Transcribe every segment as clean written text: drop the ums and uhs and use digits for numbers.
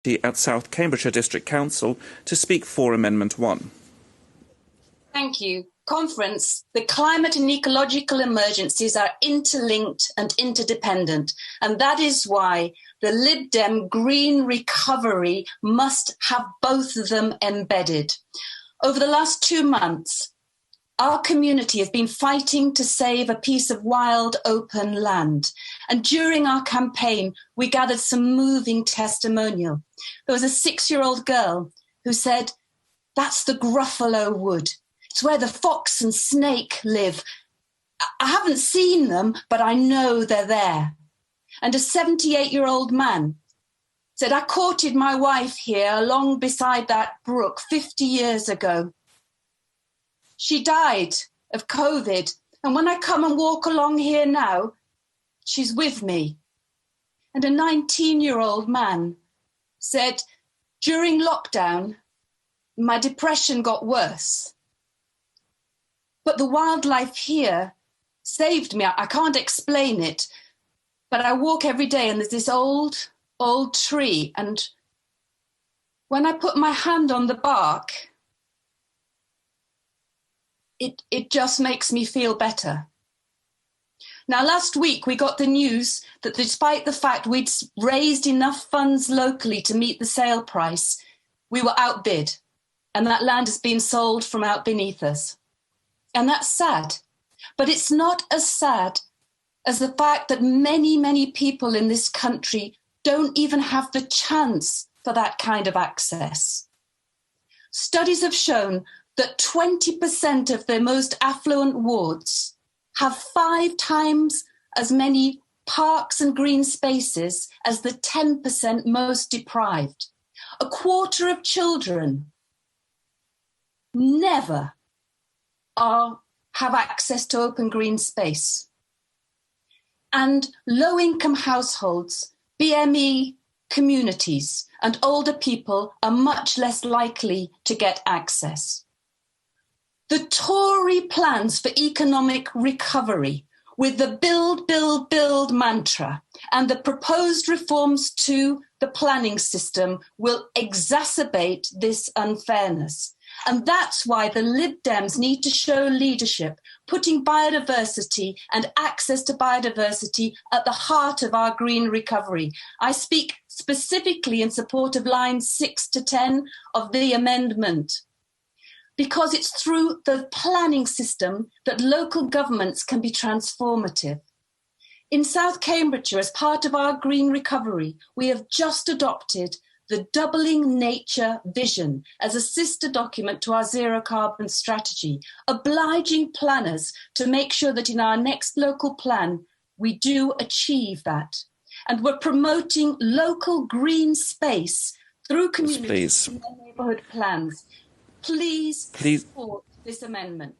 at South Cambridgeshire District Council to speak for Amendment 1. Thank you. Conference, the climate and ecological emergencies are interlinked and interdependent, and that is why the Lib Dem green recovery must have both of them embedded. Over the last 2 months, our community has been fighting to save a piece of wild, open land. And during our campaign, we gathered some moving testimonial. There was a 6-year-old girl who said, "That's the Gruffalo Wood. It's where the fox and snake live. I haven't seen them, but I know they're there." And a 78-year-old man said, "I courted my wife here along beside that brook 50 years ago. She died of COVID, and when I come and walk along here now, she's with me." And a 19-year-old man said, "During lockdown, my depression got worse, but the wildlife here saved me. I can't explain it, but I walk every day and there's this old tree, and when I put my hand on the bark, it just makes me feel better." Now, last week we got the news that despite the fact we'd raised enough funds locally to meet the sale price, we were outbid, and that land has been sold from out beneath us. And that's sad. But it's not as sad as the fact that many, many people in this country don't even have the chance for that kind of access. Studies have shown that 20% of the most affluent wards have 5 times as many parks and green spaces as the 10% most deprived. A quarter of children never have access to open green space. And low-income households, BME communities, and older people are much less likely to get access. The Tory plans for economic recovery, with the build, build, build mantra, and the proposed reforms to the planning system will exacerbate this unfairness. And that's why the Lib Dems need to show leadership, putting biodiversity and access to biodiversity at the heart of our green recovery. I speak specifically in support of lines 6 to 10 of the amendment, because it's through the planning system that local governments can be transformative. In South Cambridgeshire, as part of our green recovery, we have just adopted the Doubling Nature Vision as a sister document to our zero carbon strategy, obliging planners to make sure that in our next local plan, we do achieve that. And we're promoting local green space through communities and neighbourhood plans. Please support this amendment.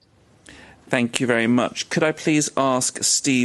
Thank you very much. Could I please ask Steve